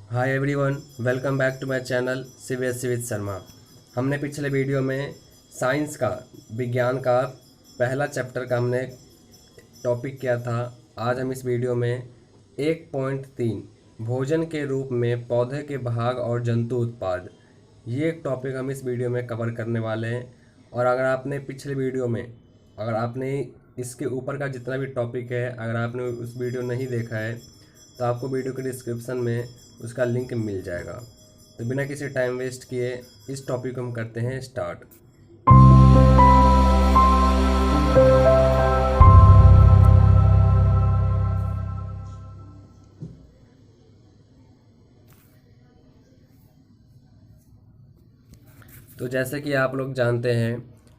Hi everyone, welcome back to my channel CBSE with Sharma. हमने पिछले video में science का, विज्ञान का पहला चैप्टर का हमने टॉपिक किया था। आज हम इस वीडियो में 1.3 भोजन के रूप में पौधे के भाग और जंतु उत्पाद, ये एक टॉपिक हम इस वीडियो में कवर करने वाले हैं। और अगर आपने पिछले वीडियो में, अगर आपने इसके ऊपर का जितना भी टॉपिक है, अगर आपने उस वीडियो नहीं देखा है तो आपको वीडियो के डिस्क्रिप्शन में उसका लिंक मिल जाएगा। तो बिना किसी टाइम वेस्ट किए इस टॉपिक को हम करते हैं स्टार्ट। तो जैसे कि आप लोग जानते हैं,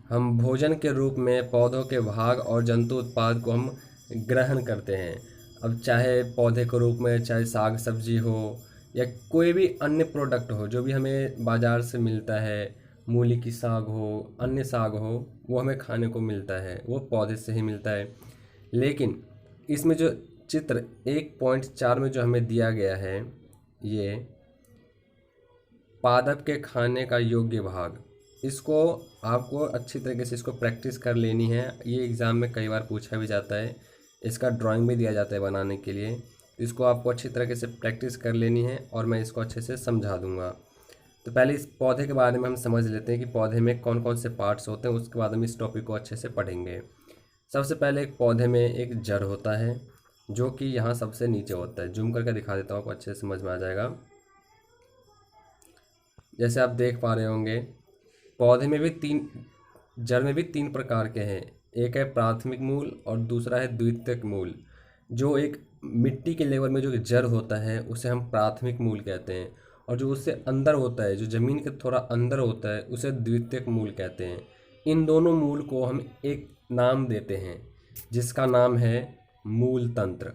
हम भोजन के रूप में पौधों के भाग और जंतु उत्पाद को हम ग्रहण करते हैं। अब चाहे पौधे के रूप में, चाहे साग सब्जी हो या कोई भी अन्य प्रोडक्ट हो जो भी हमें बाज़ार से मिलता है, मूली की साग हो, अन्य साग हो, वो हमें खाने को मिलता है, वो पौधे से ही मिलता है। लेकिन इसमें जो चित्र 1.4 में जो हमें दिया गया है, ये पादप के खाने का योग्य भाग, इसको आपको अच्छी तरीके से इसको प्रैक्टिस कर लेनी है। ये एग्ज़ाम में कई बार पूछा भी जाता है, इसका ड्राइंग भी दिया जाता है बनाने के लिए। इसको आपको अच्छी तरीके से प्रैक्टिस कर लेनी है और मैं इसको अच्छे से समझा दूंगा। तो पहले इस पौधे के बारे में हम समझ लेते हैं कि पौधे में कौन कौन से पार्ट्स होते हैं, उसके बाद हम इस टॉपिक को अच्छे से पढ़ेंगे। सबसे पहले एक पौधे में एक जड़ होता है जो कि यहाँ सबसे नीचे होता है। जूम करके दिखा देता हूँ, आपको अच्छे से समझ में आ जाएगा। जैसे आप देख पा रहे होंगे, पौधे में भी जड़ में भी तीन प्रकार के हैं। एक है प्राथमिक मूल और दूसरा है द्वितीयक मूल। जो एक मिट्टी के लेवल में जो जड़ होता है उसे हम प्राथमिक मूल कहते हैं, और जो उससे अंदर होता है, जो ज़मीन के थोड़ा अंदर होता है, उसे द्वितीयक मूल कहते हैं। इन दोनों मूल को हम एक नाम देते हैं जिसका नाम है मूल तंत्र।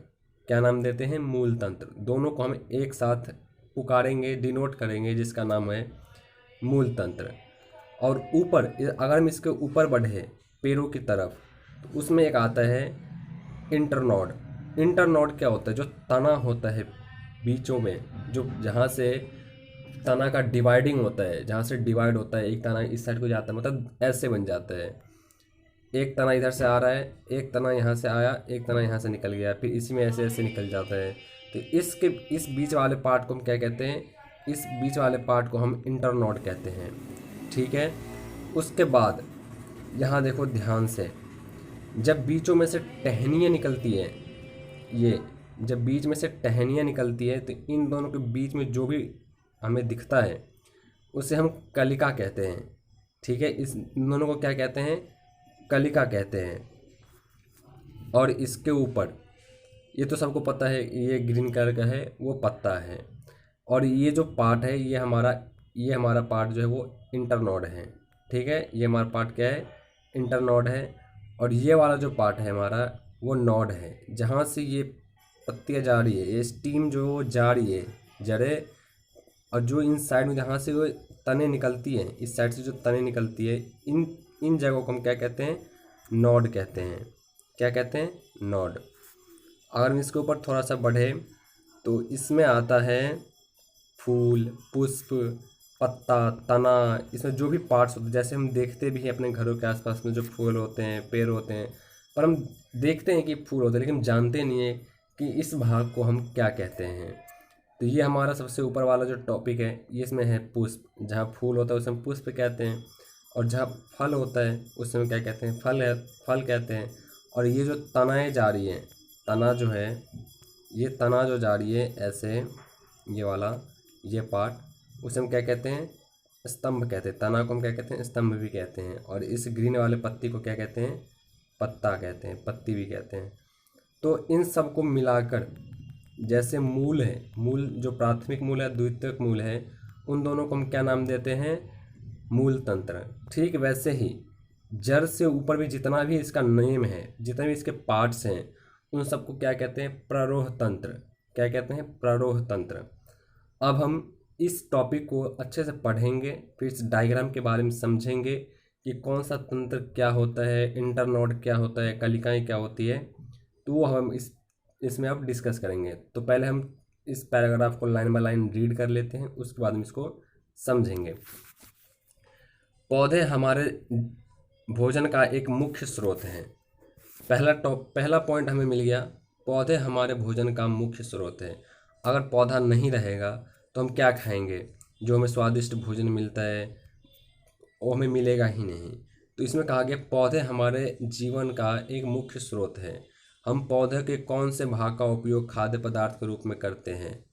क्या नाम देते हैं? मूल तंत्र। दोनों को हम एक साथ पुकारेंगे, डिनोट करेंगे, जिसका नाम है मूल तंत्र। और ऊपर, अगर हम इसके ऊपर बढ़े पेड़ों की तरफ, तो उसमें एक आता है इंटरनोड। इंटरनोड क्या होता है? जो तना होता है बीचों में, जो जहाँ से तना का डिवाइडिंग होता है, जहाँ से डिवाइड होता है, एक तना इस साइड को जाता है, मतलब ऐसे बन जाता है। एक तना इधर से आ रहा है, एक तना यहाँ से आया, एक तना यहाँ से निकल गया, फिर इसी में ऐसे ऐसे निकल जाता है। तो इस बीच वाले पार्ट को हम क्या कहते हैं? इस बीच वाले पार्ट को हम इंटरनोड कहते हैं। ठीक है। उसके बाद यहाँ देखो ध्यान से, जब बीचों में से टहनियाँ निकलती है, ये जब बीच में से टहनियाँ निकलती है, तो इन दोनों के बीच में जो भी हमें दिखता है उसे हम कलिका कहते हैं। ठीक है। इस इन दोनों को क्या कहते हैं? कलिका कहते हैं। और इसके ऊपर, ये तो सबको पता है, ये ग्रीन कलर का है, वो पत्ता है। और ये जो पार्ट है, ये हमारा पार्ट जो है वो इंटरनोड है। ठीक है। ये हमारा पार्ट क्या है? इंटरनोड है। और ये वाला जो पार्ट है हमारा, वो नोड है, जहाँ से ये पत्तियाँ जा रही है, ये स्टीम जो जा रही है, जड़ें। और जो इन साइड में जहाँ से वो तने निकलती हैं, इस साइड से जो तने निकलती है, इन इन जगहों को हम क्या कहते हैं? नोड कहते हैं। क्या कहते हैं? नोड। अगर हम इसके ऊपर थोड़ा सा बढ़े तो इसमें आता है फूल, पुष्प, पत्ता, तना। इसमें जो भी पार्ट्स होते हैं, जैसे हम देखते भी हैं अपने घरों के आसपास में जो फूल होते हैं, पेड़ होते हैं, पर हम देखते हैं कि फूल होते हैं, लेकिन जानते नहीं है कि इस भाग को हम क्या कहते हैं। तो ये हमारा सबसे ऊपर वाला जो टॉपिक है, ये इसमें है पुष्प। जहाँ फूल होता है उसे हम पुष्प कहते हैं, और जहाँ फल होता है उसे हम क्या कहते हैं? फल कहते हैं। और ये जो तनाएँ जा रही हैं, तना जो है, ये तना जो जा रही है ऐसे, ये वाला, ये पार्ट, उसे हम क्या कहते हैं? स्तंभ कहते हैं। तना को हम क्या कहते हैं? स्तंभ भी कहते हैं। और इस ग्रीन वाले पत्ती को क्या कहते हैं? पत्ता कहते हैं, पत्ती भी कहते हैं। तो इन सब को मिलाकर, जैसे मूल है, मूल जो प्राथमिक मूल है, द्वितीयक मूल है, उन दोनों को हम क्या नाम देते हैं? मूल तंत्र। ठीक वैसे ही जड़ से ऊपर भी जितना भी इसका नेम है, जितने भी इसके पार्ट्स हैं, उन सबको क्या कहते हैं? प्ररोह तंत्र। क्या कहते हैं? प्ररोह तंत्र। अब हम इस टॉपिक को अच्छे से पढ़ेंगे, फिर इस डायग्राम के बारे में समझेंगे कि कौन सा तंत्र क्या होता है, इंटरनोड क्या होता है, कलिकाएँ क्या होती है। तो वो हम इसमें अब डिस्कस करेंगे। तो पहले हम इस पैराग्राफ को लाइन बाय लाइन रीड कर लेते हैं, उसके बाद हम इसको समझेंगे। पौधे हमारे भोजन का एक मुख्य स्रोत हैं। पहला पॉइंट हमें मिल गया, पौधे हमारे भोजन का मुख्य स्रोत है। अगर पौधा नहीं रहेगा तो हम क्या खाएंगे? जो हमें स्वादिष्ट भोजन मिलता है वो हमें मिलेगा ही नहीं। तो इसमें कहा गया पौधे हमारे जीवन का एक मुख्य स्रोत है। हम पौधे के कौन से भाग का उपयोग खाद्य पदार्थ के रूप में करते हैं?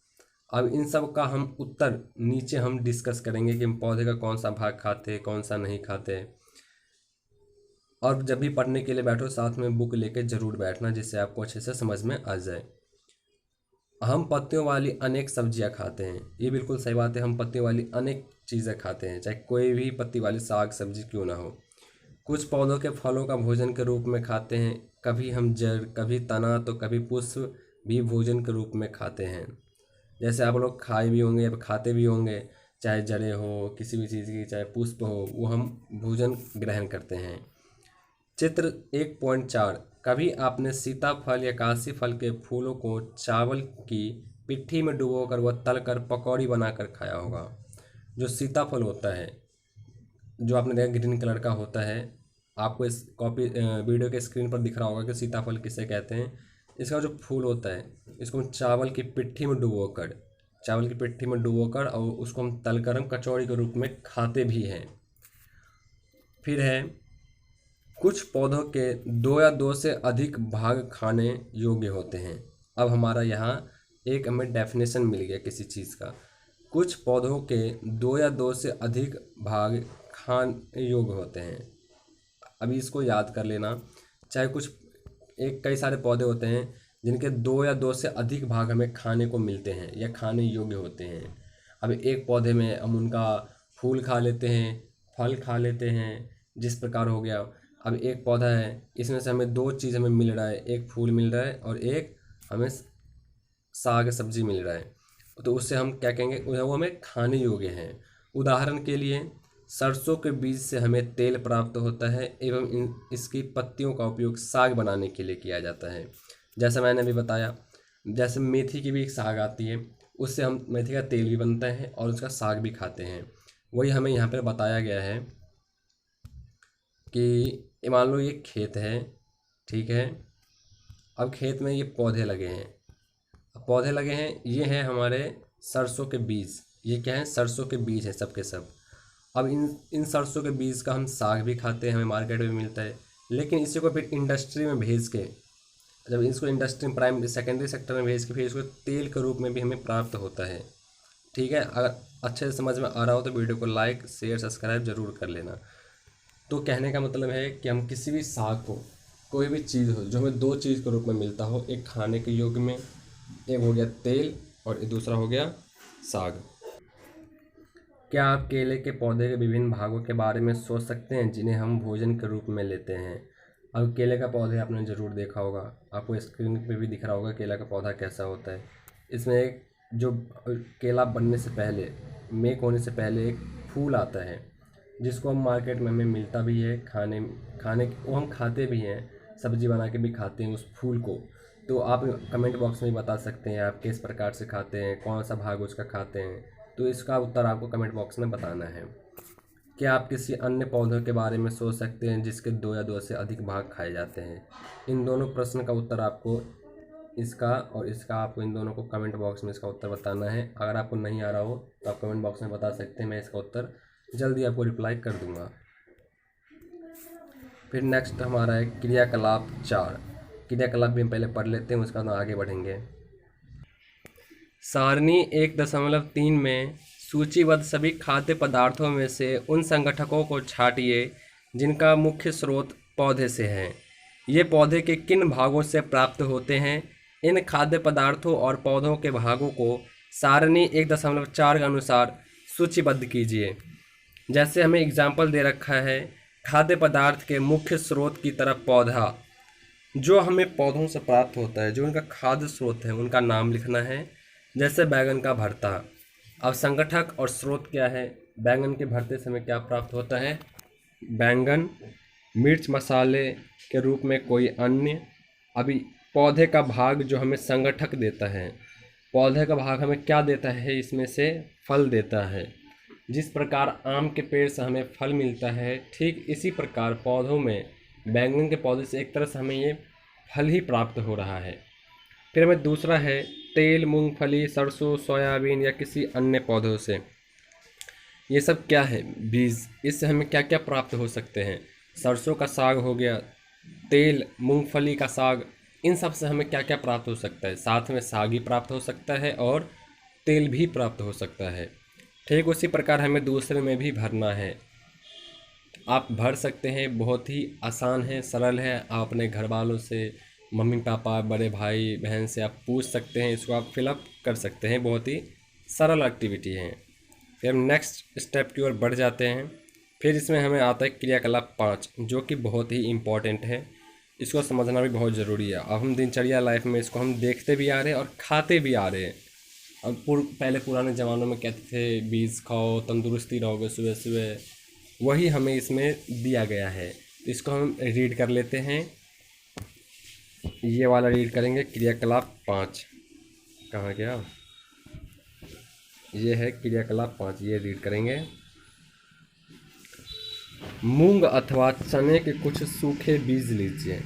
अब इन सब का हम उत्तर नीचे हम डिस्कस करेंगे कि हम पौधे का कौन सा भाग खाते हैं, कौन सा नहीं खाते। और जब भी पढ़ने के लिए बैठो साथ में बुक लेके ज़रूर बैठना, जिससे आपको अच्छे से समझ में आ जाए। हम पत्तियों वाली अनेक सब्जियां खाते हैं, ये बिल्कुल सही बात है। हम पत्तियों वाली अनेक चीज़ें खाते हैं, चाहे कोई भी पत्ती वाली साग सब्जी क्यों ना हो। कुछ पौधों के फलों का भोजन के रूप में खाते हैं। कभी हम जड़, कभी तना तो कभी पुष्प भी भोजन के रूप में खाते हैं। जैसे आप लोग खाए भी होंगे या खाते भी होंगे, चाहे जड़ें हो किसी भी चीज़ की, चाहे पुष्प हो, वो हम भोजन ग्रहण करते हैं। चित्र 1.4, कभी आपने सीताफल या काशी फल के फूलों को चावल की पिट्ठी में डुबोकर व तलकर पकौड़ी बनाकर खाया होगा। जो सीताफल होता है, जो आपने देखा ग्रीन कलर का होता है, आपको इस वीडियो के स्क्रीन पर दिख रहा होगा कि सीताफल किसे कहते हैं। इसका जो फूल होता है, इसको हम चावल की पिट्ठी में डुबोकर और उसको हम तलकर हम कचौड़ी के रूप में खाते भी हैं। फिर है, कुछ पौधों के 2 या 2 से अधिक भाग खाने योग्य होते हैं। अब हमारा यहाँ एक हमें डेफिनेशन मिल गया किसी चीज़ का। कुछ पौधों के 2 या 2 से अधिक भाग खाने योग्य होते हैं। अभी इसको याद कर लेना। चाहे कई सारे पौधे होते हैं जिनके 2 या 2 से अधिक भाग हमें खाने को मिलते हैं या खाने योग्य होते हैं। अब एक पौधे में हम उनका फूल खा लेते हैं, फल खा लेते हैं, जिस प्रकार हो गया। अब एक पौधा है, इसमें से हमें 2 चीज़ हमें मिल रहा है, एक फूल मिल रहा है और एक हमें साग सब्जी मिल रहा है, तो उससे हम क्या कहेंगे, वो हमें खाने योग्य हैं। उदाहरण के लिए सरसों के बीज से हमें तेल प्राप्त होता है एवं इसकी पत्तियों का उपयोग साग बनाने के लिए किया जाता है। जैसा मैंने अभी बताया, जैसे मेथी की भी एक साग आती है, उससे हम मेथी का तेल भी बनता है और उसका साग भी खाते हैं। वही हमें यहाँ पर बताया गया है कि मान लो ये खेत है, ठीक है। अब खेत में ये पौधे लगे हैं, ये हैं हमारे सरसों के बीज। ये क्या है? सरसों के बीज है सब के सब। अब इन सरसों के बीज का हम साग भी खाते हैं, हमें मार्केट में मिलता है। लेकिन इसी को फिर इंडस्ट्री में भेज के, जब इसको इंडस्ट्री प्राइमरी सेकेंडरी सेक्टर में भेज के फिर इसको तेल के रूप में भी हमें प्राप्त होता है। ठीक है, अगर अच्छे से समझ में आ रहा हो तो वीडियो को लाइक शेयर सब्सक्राइब ज़रूर कर लेना। तो कहने का मतलब है कि हम किसी भी साग को, कोई भी चीज़ हो जो हमें 2 चीज़ के रूप में मिलता हो, एक खाने के योग्य में, एक हो गया तेल और दूसरा हो गया साग। क्या आप केले के पौधे के विभिन्न भागों के बारे में सोच सकते हैं जिन्हें हम भोजन के रूप में लेते हैं? अब केले का पौधे आपने ज़रूर देखा होगा, आपको स्क्रीन पे भी दिख रहा होगा केला का पौधा कैसा होता है। इसमें एक जो केला बनने से पहले, मेक होने से पहले एक फूल आता है, जिसको हम मार्केट में हमें मिलता भी है, खाने वो हम खाते भी हैं, सब्जी बना के भी खाते हैं उस फूल को। तो आप कमेंट बॉक्स में बता सकते हैं आप किस प्रकार से खाते हैं, कौन सा भाग उसका खाते हैं। तो इसका उत्तर आपको कमेंट बॉक्स में बताना है। क्या आप किसी अन्य पौधों के बारे में सोच सकते हैं जिसके 2 या 2 से अधिक भाग खाए जाते हैं? इन दोनों प्रश्न का उत्तर आपको, इसका और इसका, आपको इन दोनों को कमेंट बॉक्स में इसका उत्तर बताना है। अगर आपको नहीं आ रहा हो तो आप कमेंट बॉक्स में बता सकते हैं, मैं इसका उत्तर जल्दी आपको रिप्लाई कर दूंगा। फिर नेक्स्ट हमारा है क्रियाकलाप 4। क्रियाकलाप भी हम पहले पढ़ लेते हैं, उसका हम आगे बढ़ेंगे। सारणी 1.3 में सूचीबद्ध सभी खाद्य पदार्थों में से उन संगठकों को छांटिए जिनका मुख्य स्रोत पौधे से है। ये पौधे के किन भागों से प्राप्त होते हैं? इन खाद्य पदार्थों और पौधों के भागों को सारणी 1.4 के अनुसार सूचीबद्ध कीजिए। जैसे हमें एग्जाम्पल दे रखा है, खाद्य पदार्थ के मुख्य स्रोत की तरफ पौधा, जो हमें पौधों से प्राप्त होता है, जो उनका खाद्य स्रोत है, उनका नाम लिखना है। जैसे बैंगन का भरता। अब संगठक और स्रोत क्या है? बैंगन के भरते से हमें क्या प्राप्त होता है? बैंगन, मिर्च मसाले के रूप में कोई अन्य। अभी पौधे का भाग जो हमें संगठक देता है, पौधे का भाग हमें क्या देता है, इसमें से फल देता है। जिस प्रकार आम के पेड़ से हमें फल मिलता है, ठीक इसी प्रकार पौधों में बैंगन के पौधे से एक तरह से हमें ये फल ही प्राप्त हो रहा है। फिर हमें दूसरा है तेल, मूंगफली, सरसों, सोयाबीन या किसी अन्य पौधों से। ये सब क्या है, बीज। इससे हमें क्या क्या प्राप्त हो सकते हैं। सरसों का साग हो गया, तेल, मूंगफली का साग, इन सब से हमें क्या क्या प्राप्त हो सकता है। साथ में साग ही प्राप्त हो सकता है और तेल भी प्राप्त हो सकता है। ठीक उसी प्रकार हमें दूसरे में भी भरना है। आप भर सकते हैं, बहुत ही आसान है, सरल है। आप अपने घर वालों से, मम्मी पापा, बड़े भाई बहन से आप पूछ सकते हैं, इसको आप फिलअप कर सकते हैं। बहुत ही सरल एक्टिविटी है। फिर हम नेक्स्ट स्टेप की ओर बढ़ जाते हैं। फिर इसमें हमें आता है क्रियाकलाप 5, जो कि बहुत ही इम्पॉर्टेंट है। इसको समझना भी बहुत ज़रूरी है। अब हम दिनचर्या लाइफ में इसको हम देखते भी आ रहे हैं और खाते भी आ रहे हैं। अब पहले पुराने ज़मानों में कहते थे बीज खाओ तंदुरुस्ती रहोगे सुबह सुबह, वही हमें इसमें दिया गया है। तो इसको हम रीड कर लेते हैं। ये वाला रीड करेंगे, क्रियाकलाप 5 कहाँ गया, ये है क्रियाकलाप 5, ये रीड करेंगे। मूंग अथवा चने के कुछ सूखे बीज लीजिए,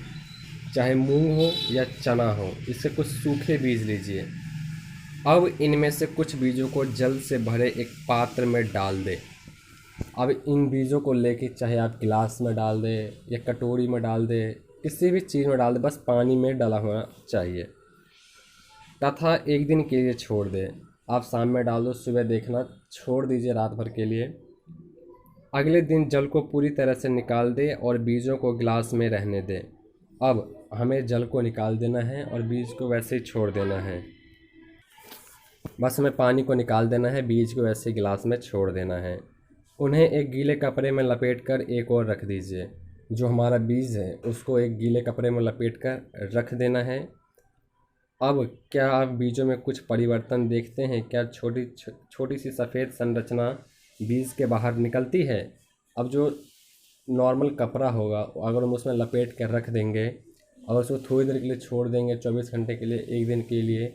चाहे मूंग हो या चना हो, इससे कुछ सूखे बीज लीजिए। अब इनमें से कुछ बीजों को जल से भरे एक पात्र में डाल दें। अब इन बीजों को लेके चाहे आप गिलास में डाल दें या कटोरी में डाल दें, किसी भी चीज़ में डाल दें, बस पानी में डाला होना चाहिए। तथा एक दिन के लिए छोड़ दें। आप शाम में डाल दो, सुबह देखना, छोड़ दीजिए रात भर के लिए। अगले दिन जल को पूरी तरह से निकाल दें और बीजों को गिलास में रहने दें। अब हमें जल को निकाल देना है और बीज को वैसे ही छोड़ देना है। बस हमें पानी को निकाल देना है, बीज को वैसे गिलास में छोड़ देना है। उन्हें एक गीले कपड़े में लपेटकर एक और रख दीजिए। जो हमारा बीज है उसको एक गीले कपड़े में लपेटकर रख देना है। अब क्या आप बीजों में कुछ परिवर्तन देखते हैं? क्या छोटी सी सफ़ेद संरचना बीज के बाहर निकलती है? अब जो नॉर्मल कपड़ा होगा, अगर हम उसमें लपेट कर रख देंगे और उसको थोड़ी देर के लिए छोड़ देंगे, 24 घंटे के लिए, एक दिन के लिए,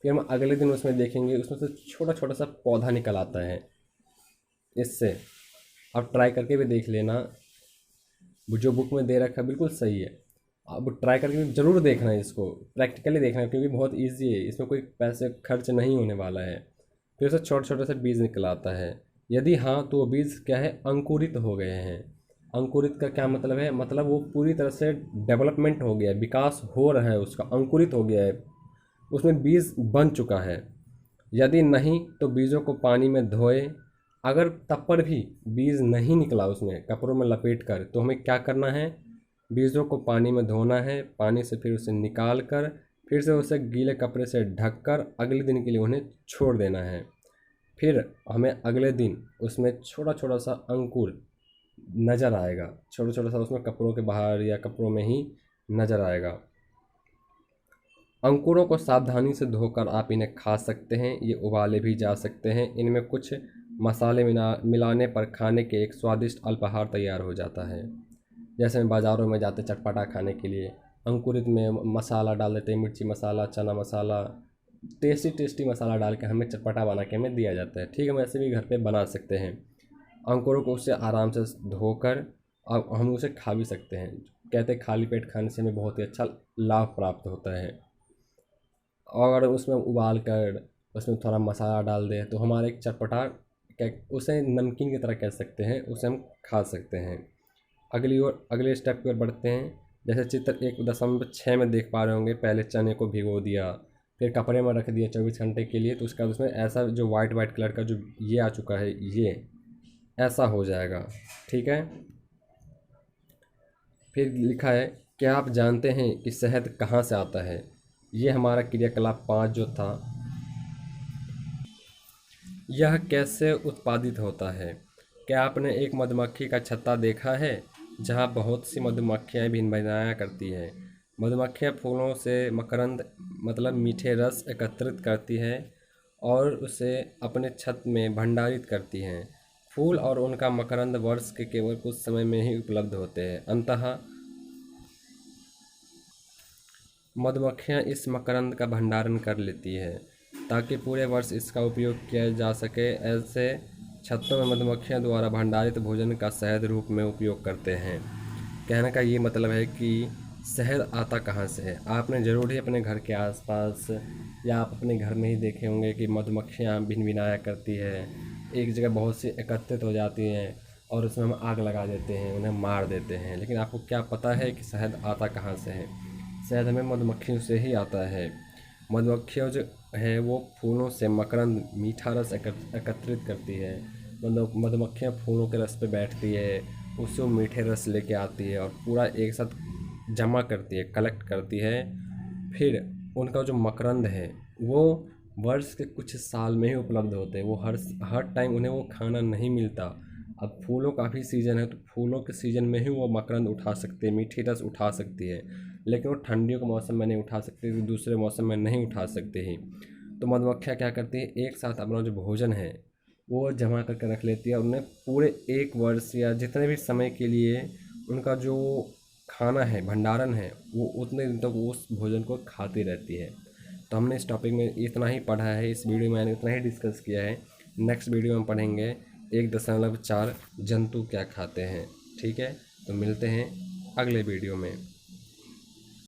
फिर हम अगले दिन उसमें देखेंगे उसमें से छोटा छोटा सा पौधा निकल आता है। इससे आप ट्राई करके भी देख लेना, जो बुक में दे रखा है बिल्कुल सही है। अब ट्राई करके ज़रूर देखना है, इसको प्रैक्टिकली देखना है, क्योंकि बहुत इजी है, इसमें कोई पैसे खर्च नहीं होने वाला है। फिर उससे छोटे छोटे से बीज निकल आता है। यदि हाँ, तो वो बीज क्या है, अंकुरित हो गए हैं। अंकुरित का क्या मतलब है? मतलब वो पूरी तरह से डेवलपमेंट हो गया है, विकास हो रहा है उसका, अंकुरित हो गया है, उसमें बीज बन चुका है। यदि नहीं तो बीजों को पानी में धोएं। अगर तब पर भी बीज नहीं निकला उसमें कपड़ों में लपेट कर, तो हमें क्या करना है, बीजों को पानी में धोना है, पानी से फिर उसे निकाल कर फिर से उसे गीले कपड़े से ढककर अगले दिन के लिए उन्हें छोड़ देना है। फिर हमें अगले दिन उसमें छोटा छोटा सा अंकुर नज़र आएगा, छोटा छोटा सा उसमें कपड़ों के बाहर या कपड़ों में ही नज़र आएगा। अंकुरों को सावधानी से धोकर आप इन्हें खा सकते हैं, ये उबाले भी जा सकते हैं। इनमें कुछ मसाले मिलाने पर खाने के एक स्वादिष्ट अल्पाहार तैयार हो जाता है। जैसे हम बाज़ारों में जाते चटपटा खाने के लिए, अंकुरित में मसाला डाल देते हैं, मिर्ची मसाला, चना मसाला, टेस्टी टेस्टी मसाला डाल के हमें चटपटा बना के हमें दिया जाता है। ठीक है, हम ऐसे भी घर पे बना सकते हैं। अंकुरों को उससे आराम से धोकर अब हम उसे खा भी सकते हैं। कहते हैं खाली पेट खाने से हमें बहुत ही अच्छा लाभ प्राप्त होता है। और अगर उसमें उबाल कर उसमें थोड़ा मसाला डाल दें तो हमारा एक चटपटा, क्या उसे नमकीन की तरह कह सकते हैं, उसे हम खा सकते हैं। अगले स्टेप की ओर बढ़ते हैं। जैसे चित्र 1.6 में देख पा रहे होंगे, पहले चने को भिगो दिया, फिर कपड़े में रख दिया 24 घंटे के लिए, तो उसके बाद उसमें ऐसा जो वाइट वाइट कलर का जो ये आ चुका है, ये ऐसा हो जाएगा। ठीक है, फिर लिखा है, क्या आप जानते हैं कि शहद कहाँ से आता है? ये हमारा क्रियाकलाप 5 जो था, यह कैसे उत्पादित होता है? क्या आपने एक मधुमक्खी का छत्ता देखा है जहाँ बहुत सी मधुमक्खियाँ भिन भिनाया करती हैं? मधुमक्खियाँ फूलों से मकरंद मतलब मीठे रस एकत्रित करती हैं और उसे अपने छत्त में भंडारित करती हैं। फूल और उनका मकरंद वर्ष के केवल कुछ समय में ही उपलब्ध होते हैं। अंततः मधुमक्खियाँ इस मकरंद का भंडारण कर लेती है। ताकि पूरे वर्ष इसका उपयोग किया जा सके। ऐसे छत्तों में मधुमक्खियां द्वारा भंडारित भोजन का शहद रूप में उपयोग करते हैं। कहने का ये मतलब है कि शहद आता कहाँ से है। आपने ज़रूर ही अपने घर के आसपास या आप अपने घर में ही देखे होंगे कि मधुमक्खियाँ भिनभिनाया करती है, एक जगह बहुत सी एकत्रित हो जाती हैं और उसमें हम आग लगा देते हैं, उन्हें मार देते हैं। लेकिन आपको क्या पता है कि शहद आता कहाँ से है? शहद हमें मधुमक्खियों से ही आता है। मधुमक्खियाँ जो है वो फूलों से मकरंद मीठा रस एकत्रित करती है। मधुमक्खियाँ फूलों के रस पे बैठती है, उससे वो मीठे रस लेके आती है और पूरा एक साथ जमा करती है, कलेक्ट करती है। फिर उनका जो मकरंद है वो वर्ष के कुछ साल में ही उपलब्ध होते हैं। वो हर टाइम उन्हें वो खाना नहीं मिलता। अब फूलों का भी सीज़न है तो फूलों के सीज़न में ही वो मकरंद उठा सकते हैं, मीठी रस उठा सकती है। लेकिन वो ठंडियों के मौसम में नहीं उठा सकती, तो दूसरे मौसम में नहीं उठा सकते ही। तो मधुमक्खियाँ क्या करती है, एक साथ अपना जो भोजन है वो जमा करके रख लेती है और उन्हें पूरे एक वर्ष या जितने भी समय के लिए उनका जो खाना है, भंडारण है, वो उतने दिन तक उस भोजन को खाती रहती है। तो हमने इस टॉपिक में इतना ही पढ़ा है, इस वीडियो में मैंने इतना ही डिस्कस किया है। नेक्स्ट वीडियो में पढ़ेंगे 1.4 जंतु क्या खाते हैं। ठीक है, तो मिलते हैं अगले वीडियो में।